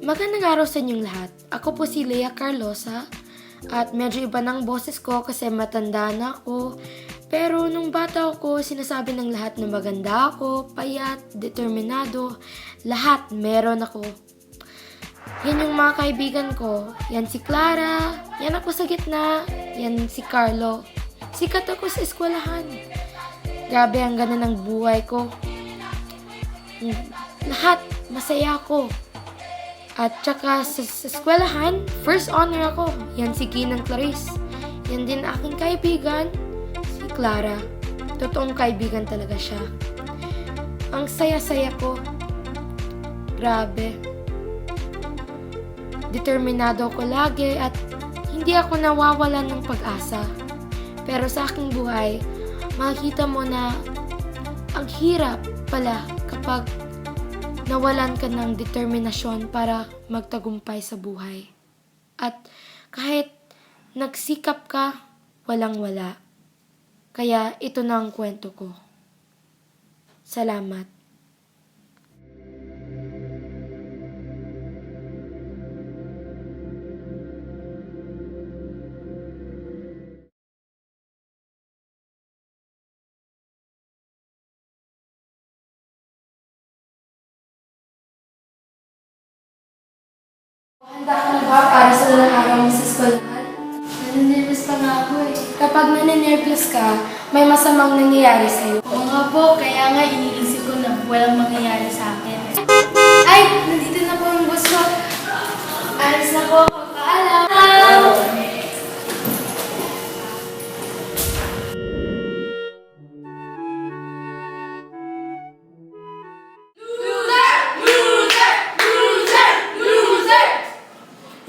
Magandang araw sa inyong lahat. Ako po si Lea Carlosa at medyo iba ng boses ko kasi matanda na ako. Pero nung bata ako, sinasabi ng lahat na maganda ako, payat, determinado, lahat meron ako. Yan yung mga kaibigan ko. Yan si Clara, yan ako sa gitna, yan si Carlo. Sikat ako sa eskwelahan. Grabe ang ganda ng buhay ko. Lahat, masaya ako. At saka sa eskwelahan, first honor ako. Yan si Ginang Clarice. Yan din aking kaibigan, si Clara. Totoong kaibigan talaga siya. Ang saya-saya ko. Grabe. Determinado ako lagi at hindi ako nawawalan ng pag-asa. Pero sa aking buhay, makikita mo na ang hirap pala kapag nawalan ka ng determinasyon para magtagumpay sa buhay. At kahit nagsikap ka, walang-wala. Kaya ito na ang kwento ko. Salamat. Handa ka na ba para sa unang araw mo sa eskwelahan? Naninervous pa nga ako eh. Kapag naninervous ka, may masamang nangyayari sa'yo. Oo nga po, kaya nga iniisip ko na walang mangyayari sa akin. Ay! Nandito na po ang boss ko. Alis na po. Paalam!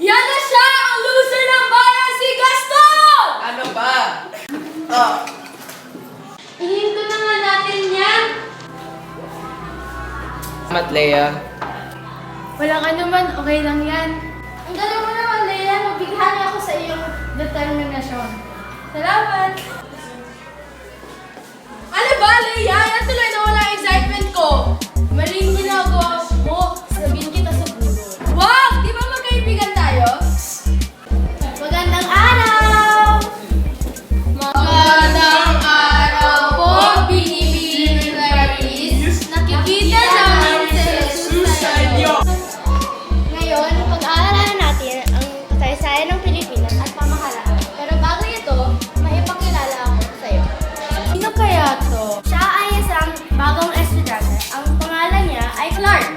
Yan na siya! Ang loser ng bayan, si Gaston! Ano ba? Ihinto na nga natin yan! Salamat, Lea. Walang anuman, okay lang yan. Ang galing mo naman, Leia. Mabighani ako sa iyong determinasyon. Salamat! Ano ba, Leia? Yan tuloy na wala excitement ko. Maling ginagawa mo. Sabihin kita sa pulo. Wag! Di ba magkaibigan tayo? Magandang araw! Magandang araw po, Binibini ni Clarice. Nakikita namin sa Jesus sa inyo. Ngayon, pag-aaralan natin ang kasaysayan ng Pilipinas at pamahalaan. Pero bago ito, may ipakilala ako sa iyo. Sino kaya to? Siya ay isang bagong estudyante. Ang pangalan niya ay Clark.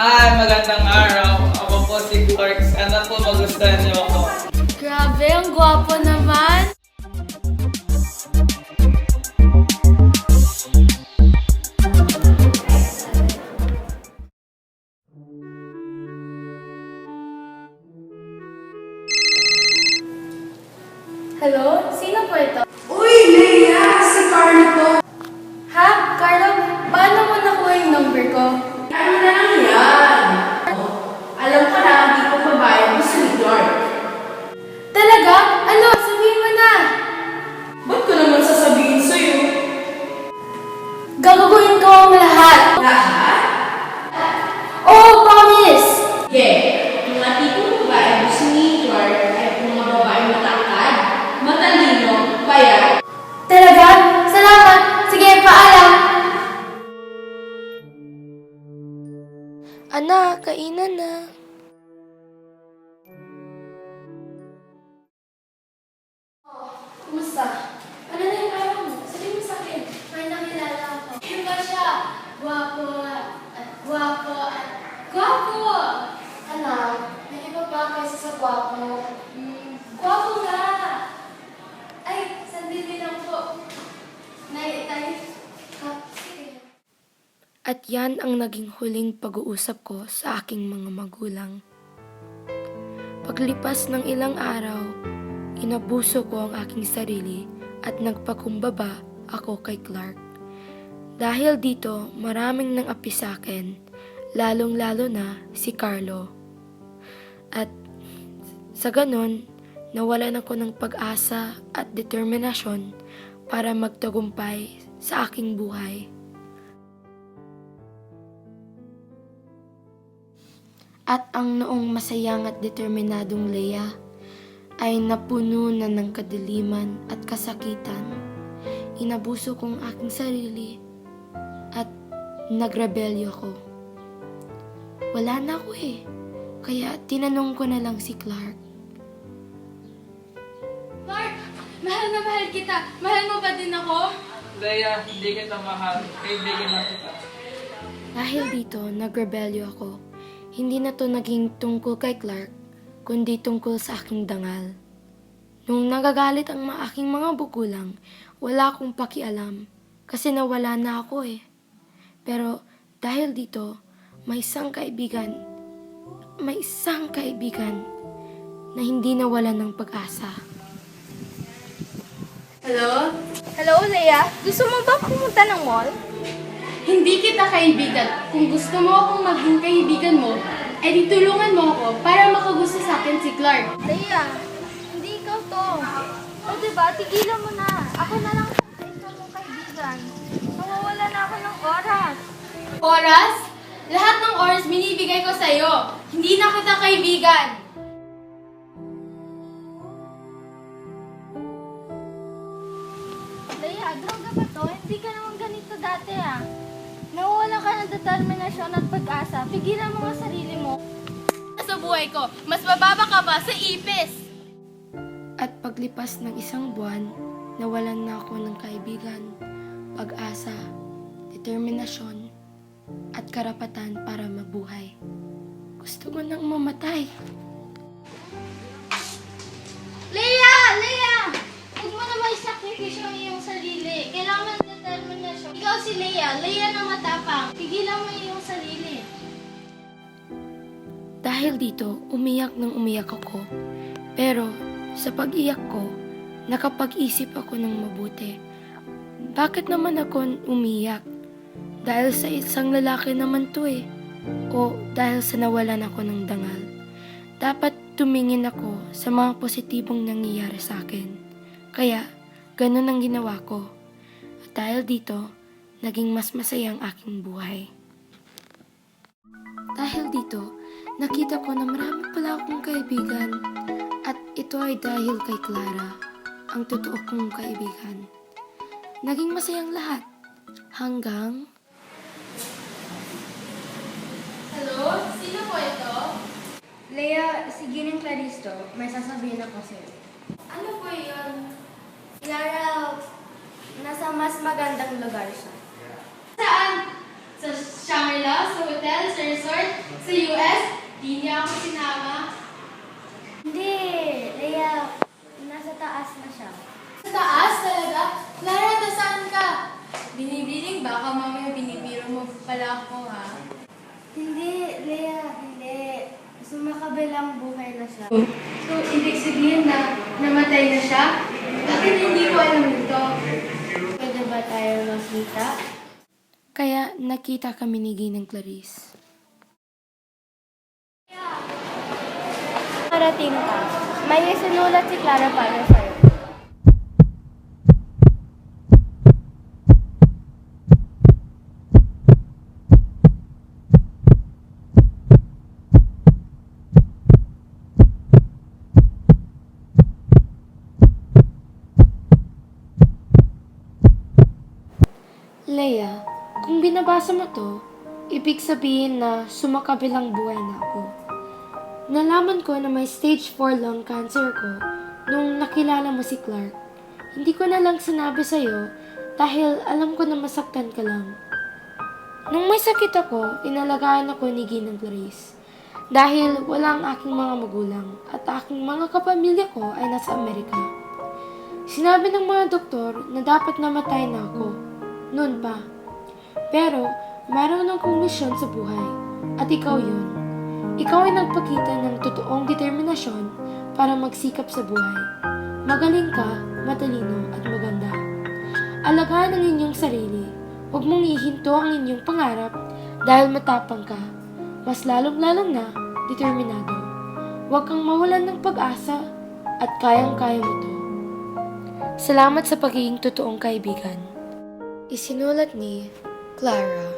Hi, magandang araw. Ako po si Clark. Sana po magustuhan niyo ako. Grabe, ang gwapo naman. Hello? Sino po ito? Uy, Lea! Si Carlo to! Ha? Carlo, paano mo nakuha yung number ko? Ano na lang yan? Alam ko na, hindi ko babae mo si Clark. Talaga? Ano? Sabihin mo na! Ba't ko naman sasabihin sa'yo? Gagawin ko ang lahat! Lahat? Oh, promise! Yeah. Mga tipong babae gusto ni Clark ay mga babae matangkad, matalino, payat. Talaga? Salamat! Sige, paalam! Anak, kainan na. Kumusta? Ano na yung araw mo? Sabihin mo sa akin. May nakilala ako. Sino ba siya? Gwapo at gwapo at gwapo! Anak, may iba pa kaysa sa gwapo. Gwapo nga! Ay, sandali lang po. Sige. At yan ang naging huling pag-uusap ko sa aking mga magulang. Paglipas ng ilang araw, inabuso ko ang aking sarili at nagpakumbaba ako kay Clark. Dahil dito, maraming nang api sa akin, lalong-lalo na si Carlo. At sa ganon, nawalan ako ng pag-asa at determinasyon para magtagumpay sa aking buhay. At ang noong masayang at determinadong Leia ay napuno na ng kadiliman at kasakitan. Inabuso kong aking sarili at nagrebelyo ko. Wala na ako eh. Kaya tinanong ko na lang si Clark. Clark, mahal na mahal kita. Mahal mo ba din ako? Leia, hindi kita mahal. Kaibigan na kita. Dahil dito, nagrebelyo ako. Hindi na to naging tungkol kay Clark, kundi tungkol sa aking dangal. Nung nagagalit ang aking mga bukulang, wala akong pakialam kasi nawala na ako eh. Pero dahil dito, may isang kaibigan na hindi nawala ng pag-asa. Hello? Hello, Leia. Gusto mo ba pumunta ng mall? Hindi kita kaibigan. Kung gusto mo akong maging kaibigan mo, eh di tulungan mo ako para makagusto sa akin si Clark. Leia, hindi ikaw to. O diba, tigilan mo na. Ako na lang sa isa mong kaibigan. Nawawala na ako ng oras. Oras? Lahat ng oras binibigay ko sa'yo. Hindi na kita kaibigan. Leia, droga ba to? Hindi ka naman ganito dati ah. Nawawala ka ng determinasyon at pag-asa. Pigilan mo ang sarili mo. Sa buhay ko, mas mababa ka pa sa ipis. At paglipas ng isang buwan, nawalan na ako ng kaibigan, pag-asa, determinasyon, at karapatan para mabuhay. Gusto ko nang mamatay. Leia! Leia! Huwag mo naman isakripisyo ang iyong sarili. Kailangan ng determinasyon. Ikaw si Leia. Leia na matapang. Pigilan mo ang iyong sarili. Dahil dito, umiyak nang umiyak ako. Pero sa pag-iyak ko, nakapag-isip ako ng mabuti. Bakit naman ako umiyak? Dahil sa isang lalaki naman to eh. O dahil sa nawalan ako ng dangal. Dapat tumingin ako sa mga positibong nangyayari sa akin. Kaya, ganun ang ginawa ko. At dahil dito, naging mas masaya ang aking buhay. Dahil dito, nakita ko na marami pala akong kaibigan. At ito ay dahil kay Clara, ang totoo kong kaibigan. Naging masayang lahat. Hanggang... Hello? Sino po ito? Leia, si Ginang Claristo, may sasabihin ako sa'yo. Ano po yun? Clara, nasa mas magandang lugar siya. Saan? Sa Shangri-La? Sa hotel? Sa resort? Sa US? Di niya ako sinama. Hindi, Leia, nasa taas na siya. Sa taas talaga? Clara, nasaan ka? Binibiling, baka mamaya binibiro mo pala ako, ha? Hindi, Leia, hindi. Sumakabilang buhay na siya. So, ibig sabihin na namatay na siya? Bakit hindi ko alam ito? Pwede ba tayo makita? Kaya nakita kami ni Ginang Clarice. Parating ka. May isinulat si Clara para sa'yo. Leia, kung binabasa mo to, ibig sabihin na sumakabilang buhay na ako. Nalaman ko na may stage 4 lung cancer ko nung nakilala mo si Clark. Hindi ko na lang sinabi sa'yo dahil alam ko na masaktan ka lang. Nung may sakit ako, inalagaan ako ni Ginang Clarice. Dahil wala ang aking mga magulang at aking mga kapamilya ko ay nasa Amerika. Sinabi ng mga doktor na dapat namatay na ako. Noon pa. Pero, mayroon akong misyon sa buhay. At ikaw yun. Ikaw ay nagpakita ng totoong determinasyon para magsikap sa buhay. Magaling ka, matalino at maganda. Alagaan ang inyong sarili. Huwag mong ihinto ang inyong pangarap dahil matapang ka. Mas lalong-lalong na, determinado. Huwag kang mawalan ng pag-asa at kayang-kaya mo to. Salamat sa pagiging totoong kaibigan. Isinulat ni Clara.